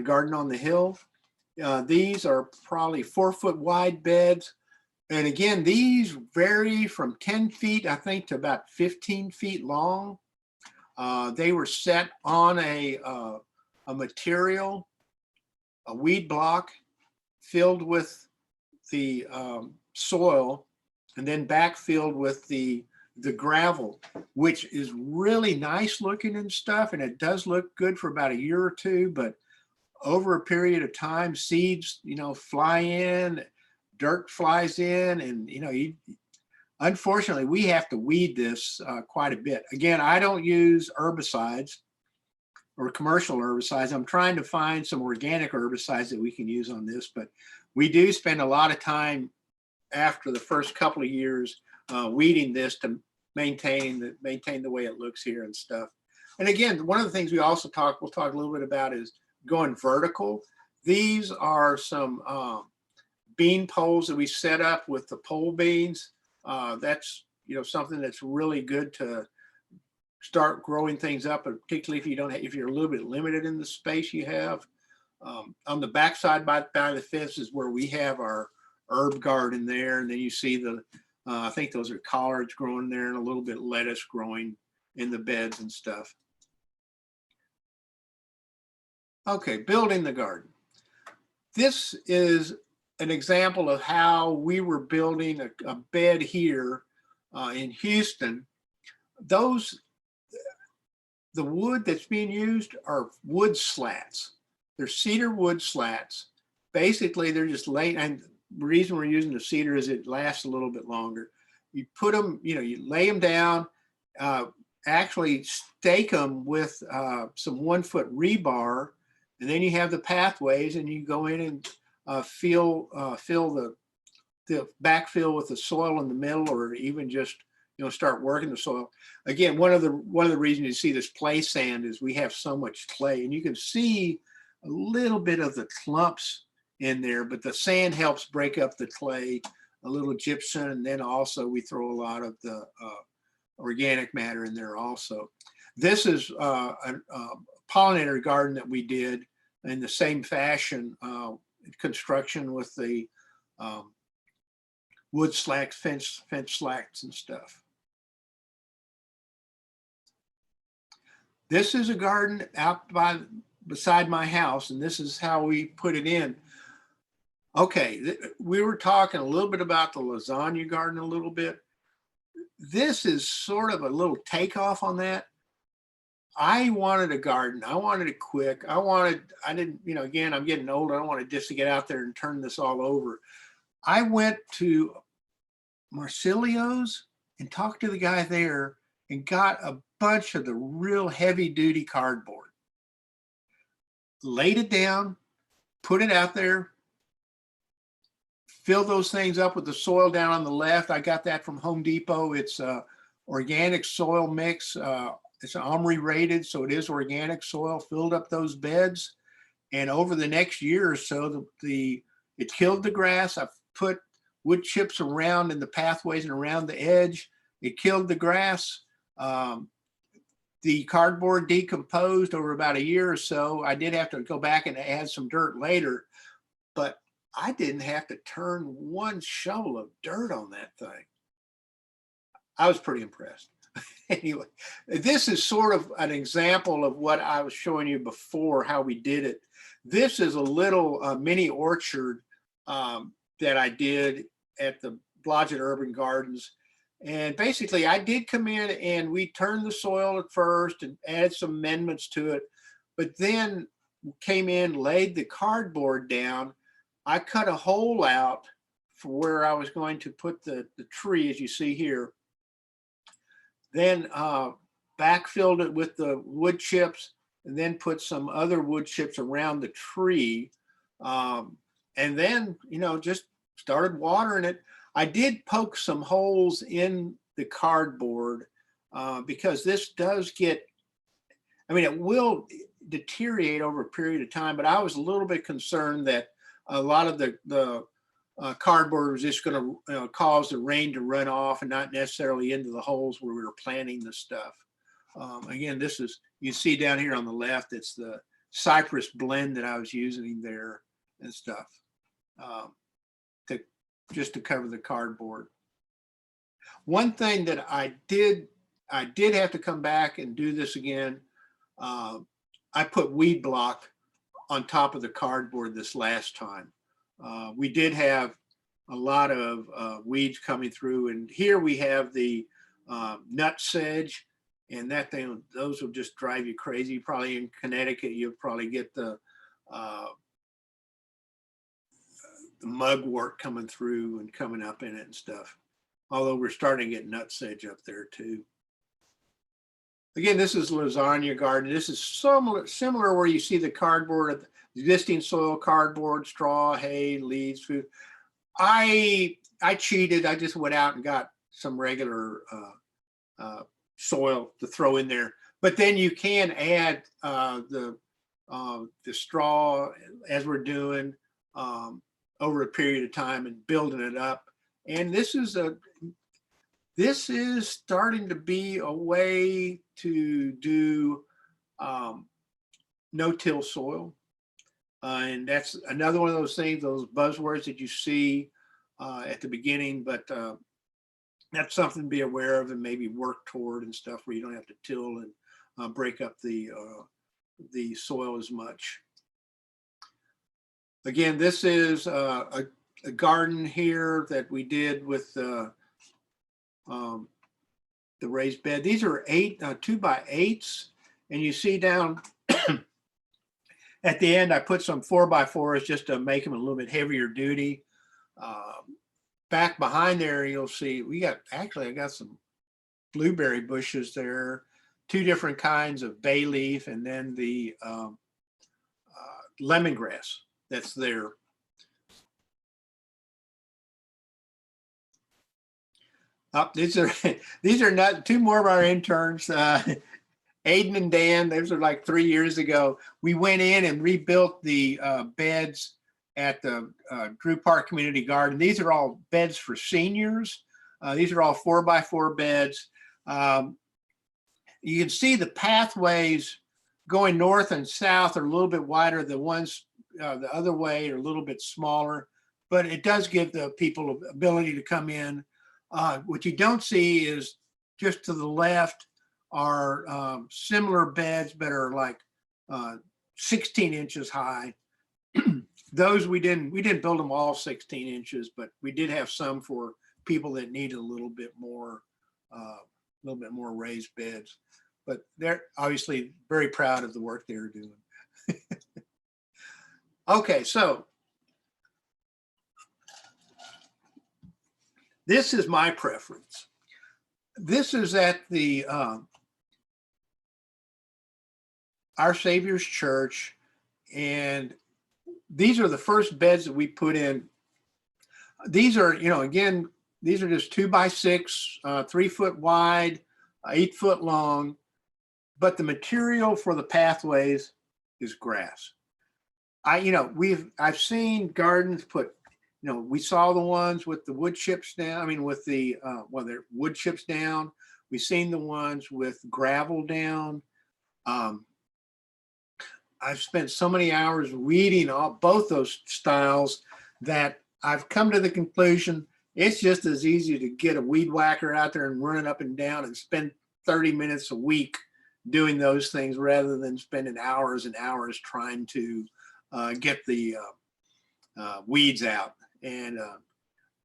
garden on the hill. These are probably 4-foot wide beds. And again, these vary from 10 feet, I think, to about 15 feet long. They were set on a material, a weed block filled with the soil and then backfilled with the gravel, which is really nice looking and stuff. And it does look good for about a year or two, but over a period of time, seeds, fly in, dirt flies in, and, unfortunately, we have to weed this quite a bit. Again, I don't use herbicides or commercial herbicides. I'm trying to find some organic herbicides that we can use on this, but we do spend a lot of time after the first couple of years weeding this to maintain the way it looks here and stuff. And again, one of the things we'll talk a little bit about is going vertical. These are some bean poles that we set up with the pole beans. That's something that's really good to start growing things up, particularly if you're a little bit limited in the space you have. On the backside by the fence is where we have our herb garden there, and then you see I think those are collards growing there and a little bit lettuce growing in the beds and stuff. Okay, building the garden. This is an example of how we were building a bed here in Houston. The wood that's being used are wood slats. They're cedar wood slats. Basically, they're just laying, and the reason we're using the cedar is it lasts a little bit longer. You put them, you lay them down, actually stake them with some 1-foot rebar, and then you have the pathways, and you go in and fill the backfill with the soil in the middle, or even just start working the soil. Again, one of the reasons you see this clay sand is we have so much clay, and you can see a little bit of the clumps in there, but the sand helps break up the clay, a little gypsum, and then also we throw a lot of the organic matter in there also. This is a pollinator garden that we did in the same fashion, construction with the wood slats, fence slats and stuff. This is a garden out beside my house, and this is how we put it in. Okay, we were talking a little bit about the lasagna garden a little bit. this is sort of a little takeoff on that. I wanted a garden. I wanted it quick. I didn't, again, I'm getting old. I don't want to just to get out there and turn this all over. I went to Marsilio's and talked to the guy there and got a bunch of the real heavy duty cardboard, laid it down, put it out there, fill those things up with the soil down on the left. I got that from Home Depot. It's organic soil mix. It's OMRI rated, so it is organic soil. Filled up those beds, and over the next year or so, it killed the grass. I put wood chips around in the pathways and around the edge. It killed the grass. The cardboard decomposed over about a year or so. I did have to go back and add some dirt later, but I didn't have to turn one shovel of dirt on that thing. I was pretty impressed. Anyway, this is sort of an example of what I was showing you before, how we did it. This is a little mini orchard that I did at the Blodgett Urban Gardens. And basically, I did come in and we turned the soil at first and added some amendments to it, but then came in, laid the cardboard down. I cut a hole out for where I was going to put the tree, as you see here. Then backfilled it with the wood chips, and then put some other wood chips around the tree. And then, just started watering it. I did poke some holes in the cardboard because this does get, it will deteriorate over a period of time, but I was a little bit concerned that a lot of the cardboard was just going to cause the rain to run off and not necessarily into the holes where we were planting the stuff. Again, this is, you see down here on the left, it's the cypress blend that I was using there and stuff just to cover the cardboard. One thing that I did have to come back and do this again. I put weed block on top of the cardboard this last time. We did have a lot of weeds coming through, and here we have the nut sedge, and that thing, those will just drive you crazy. Probably in Connecticut, you'll probably get the mugwort coming through and coming up in it and stuff. Although we're starting to get nut sedge up there too. Again, this is lasagna garden. This is similar where you see the cardboard, existing soil, cardboard, straw, hay, leaves, food. I cheated. I just went out and got some regular soil to throw in there. But then you can add the straw, as we're doing, over a period of time and building it up. And this is starting to be a way to do no-till soil. And that's another one of those things, those buzzwords that you see at the beginning, but that's something to be aware of and maybe work toward and stuff, where you don't have to till and break up the soil as much. Again, this is a garden here that we did with the raised bed. These are 2x8s, and you see down at the end, I put some 4x4s just to make them a little bit heavier duty. Back behind there, you'll see I got some blueberry bushes there, 2 different kinds of bay leaf, and then the lemongrass that's there. These are not 2 more of our interns, Aiden and Dan. Those are like 3 years ago. We went in and rebuilt the beds at the Drew Park Community Garden. These are all beds for seniors. These are all 4x4 beds. You can see the pathways going north and south are a little bit wider. The ones the other way are a little bit smaller, but it does give the people ability to come in. What you don't see is just to the left are similar beds, but are like 16 inches high. Those we didn't build them all 16 inches, but we did have some for people that needed a little bit more a little bit more raised beds. But they're obviously very proud of the work they're doing. Okay, so this is my preference. This is at the Our Savior's Church, and these are the first beds that we put in. These are, again, these are just 2x6, 3 foot wide, 8 foot long, but the material for the pathways is grass. I've seen gardens put, we saw the ones with the wood chips down. I mean, with the they're wood chips down. We've seen the ones with gravel down. I've spent so many hours weeding both those styles that I've come to the conclusion it's just as easy to get a weed whacker out there and run it up and down and spend 30 minutes a week doing those things rather than spending hours and hours trying to get the weeds out. And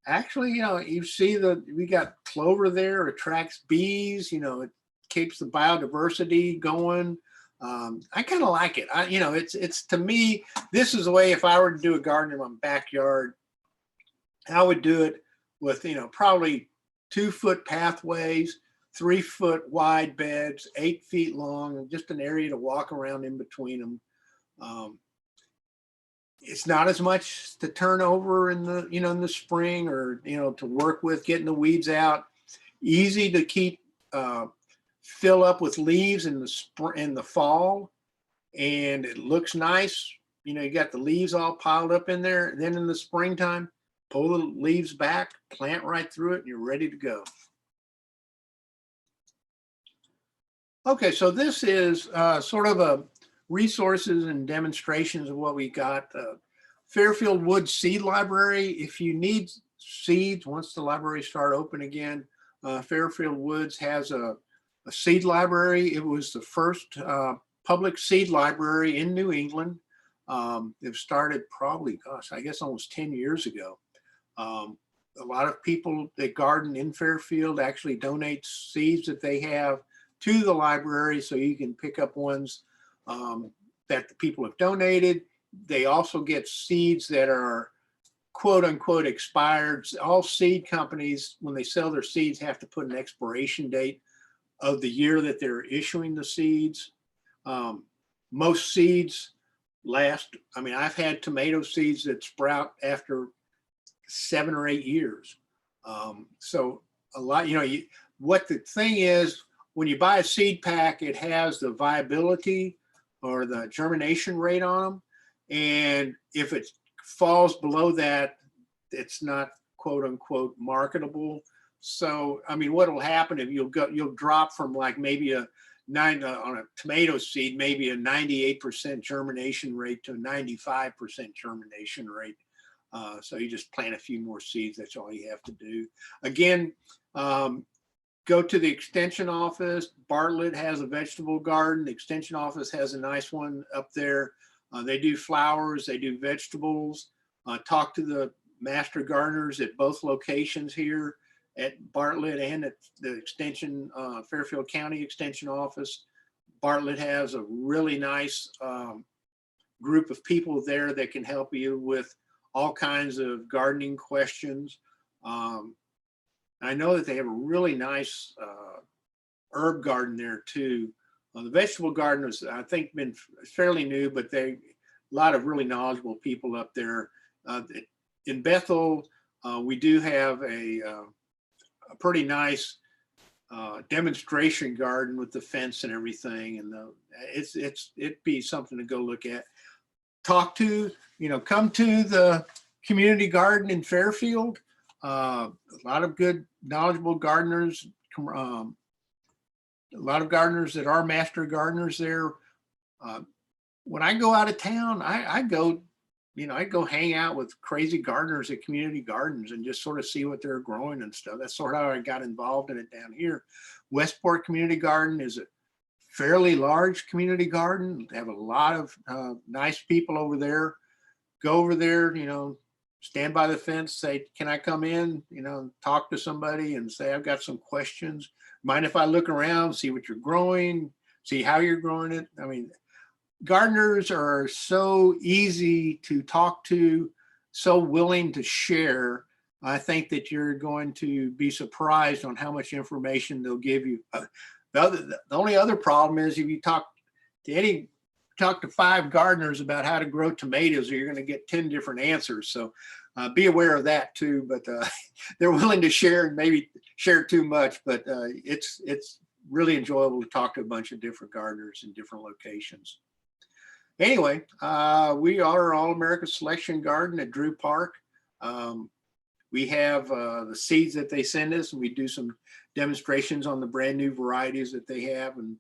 actually, you see we got clover there, attracts bees, it keeps the biodiversity going. I kind of like it. It's to me, this is the way, if I were to do a garden in my backyard, I would do it with, probably 2 foot pathways, 3 foot wide beds, 8 feet long, and just an area to walk around in between them. It's not as much to turn over in the spring, or, to work with getting the weeds out. Easy to keep, fill up with leaves in the fall, and it looks nice. You got the leaves all piled up in there. And then in the springtime, pull the leaves back, plant right through it, and you're ready to go. Okay, so this is sort of a resources and demonstrations of what we got. Fairfield Woods Seed Library. If you need seeds, once the library start open again, Fairfield Woods has a seed library. It was the first public seed library in New England. It started probably, I guess almost 10 years ago. A lot of people that garden in Fairfield actually donate seeds that they have to the library, so you can pick up ones that the people have donated. They also get seeds that are quote unquote expired. All seed companies, when they sell their seeds, have to put an expiration date of the year that they're issuing the seeds. Most seeds last, I've had tomato seeds that sprout after 7 or 8 years. So a lot, what the thing is, when you buy a seed pack, it has the viability or the germination rate on them. And if it falls below that, it's not quote unquote marketable. So, what will happen if you'll drop from like maybe on a tomato seed, maybe a 98% germination rate to a 95% germination rate. So you just plant a few more seeds. That's all you have to do. Again, go to the extension office. Bartlett has a vegetable garden. The extension office has a nice one up there. They do flowers, they do vegetables. Talk to the master gardeners at both locations here at Bartlett and at the extension, Fairfield County Extension Office. Bartlett has a really nice group of people there that can help you with all kinds of gardening questions. I know that they have a really nice herb garden there too. The vegetable garden has, I think, been fairly new, but a lot of really knowledgeable people up there. In Bethel, we do have a pretty nice demonstration garden with the fence and everything, and it'd be something to go look at. Come to the community garden in Fairfield. A lot of good, knowledgeable gardeners. A lot of gardeners that are master gardeners there. When I go out of town, I go hang out with crazy gardeners at community gardens and just sort of see what they're growing and stuff. That's sort of how I got involved in it down here. Westport Community Garden is a fairly large community garden. They have a lot of nice people over there. Go over there, stand by the fence, say, can I come in, talk to somebody and say, I've got some questions. Mind if I look around, see what you're growing, see how you're growing it? I mean, gardeners are so easy to talk to, so willing to share. I think that you're going to be surprised on how much information they'll give you. The only other problem is if you talk to 5 gardeners about how to grow tomatoes, you're going to get 10 different answers. So be aware of that too. But they're willing to share and maybe share too much. But it's really enjoyable to talk to a bunch of different gardeners in different locations. Anyway, we are All America Selection Garden at Drew Park. We have the seeds that they send us, and we do some demonstrations on the brand new varieties that they have. And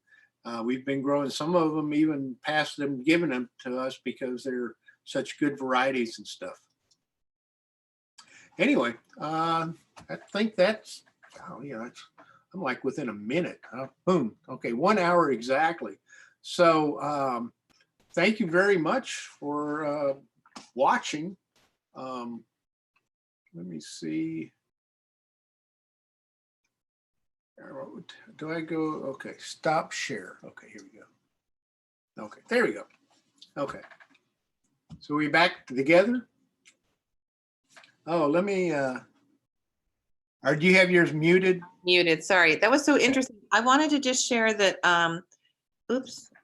we've been growing some of them, even past them giving them to us because they're such good varieties and stuff. Anyway, I think that's, I'm like within a minute. Boom. Okay, 1 hour exactly. So thank you very much for watching. Let me see. Do I go? Okay, stop share. Okay, here we go. Okay, there we go. Okay. So we back together? Oh, let me, or do you have yours muted? Muted, sorry. That was so interesting. I wanted to just share that,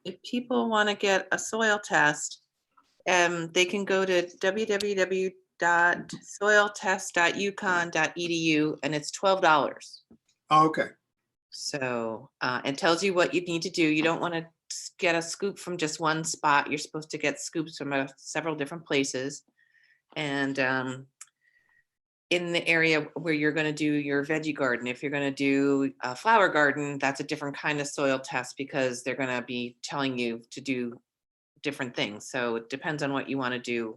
if people want to get a soil test, they can go to www.soiltest.uconn.edu and it's $12. Oh, okay. So it tells you what you need to do. You don't want to get a scoop from just one spot. You're supposed to get scoops from several different places. And in the area where you're going to do your veggie garden, if you're going to do a flower garden, that's a different kind of soil test because they're going to be telling you to do different things. So it depends on what you want to do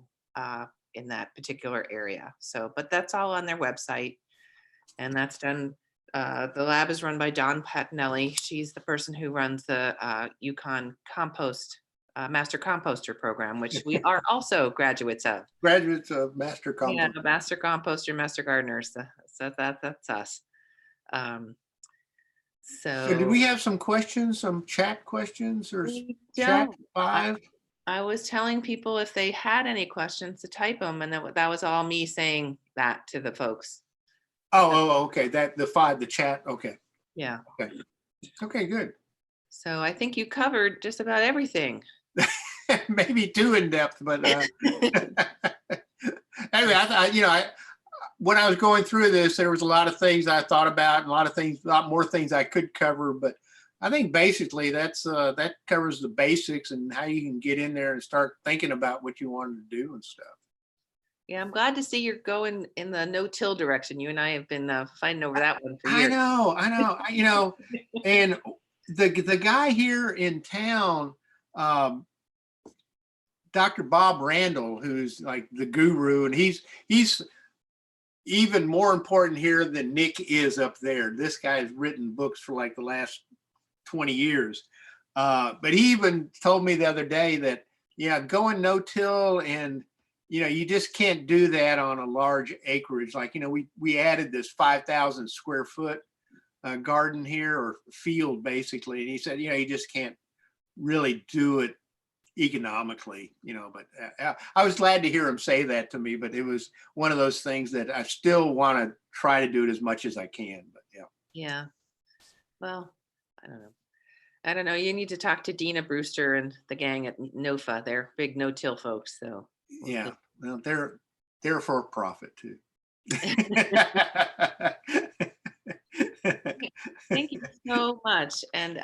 in that particular area. So, but that's all on their website, and that's done. The lab is run by Dawn Patinelli. She's the person who runs the UConn compost master composter program, which we are also graduates of. Graduates of master composter. Yeah, master composter, master gardeners. So that's us. So do we have some questions, some chat questions or chat 5? I was telling people if they had any questions to type them, and that was all me saying that to the folks. Oh, okay. The chat. Okay. Yeah. Okay, good. So I think you covered just about everything. Maybe too in depth, but anyway, when I was going through this, there was a lot of things I thought about, and a lot more things I could cover. But I think basically that covers the basics and how you can get in there and start thinking about what you wanted to do and stuff. Yeah, I'm glad to see you're going in the no-till direction. You and I have been fighting over that one for years. I know. And the guy here in town, Dr. Bob Randall, who's like the guru, and he's even more important here than Nick is up there. This guy has written books for like the last 20 years. But he even told me the other day that, going no-till, and you just can't do that on a large acreage. Like, we added this 5,000 square foot garden here, or field basically. And he said, you just can't really do it economically, but I was glad to hear him say that to me, but it was one of those things that I still want to try to do it as much as I can, but yeah. Well, I don't know. You need to talk to Dina Brewster and the gang at NOFA. They're big no-till folks. So yeah, well, they're for profit too. Thank you so much, and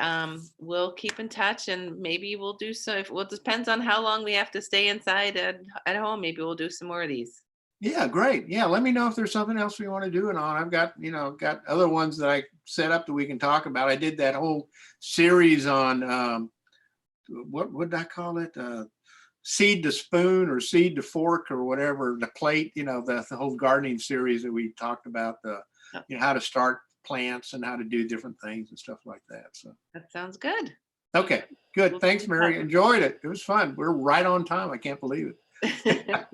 we'll keep in touch, and maybe we'll do so. Well, it depends on how long we have to stay inside at home. Maybe we'll do some more of these. Yeah, great. Yeah, let me know if there's something else we want to do it on. I've got other ones that I set up that we can talk about. I did that whole series on what did I call it? Seed to spoon or seed to fork or whatever, the plate. The whole gardening series that we talked about. How to start plants and how to do different things and stuff like that. So that sounds good. Okay, good. Thanks, Mary. Enjoyed it. It was fun. We're right on time. I can't believe it. Good job.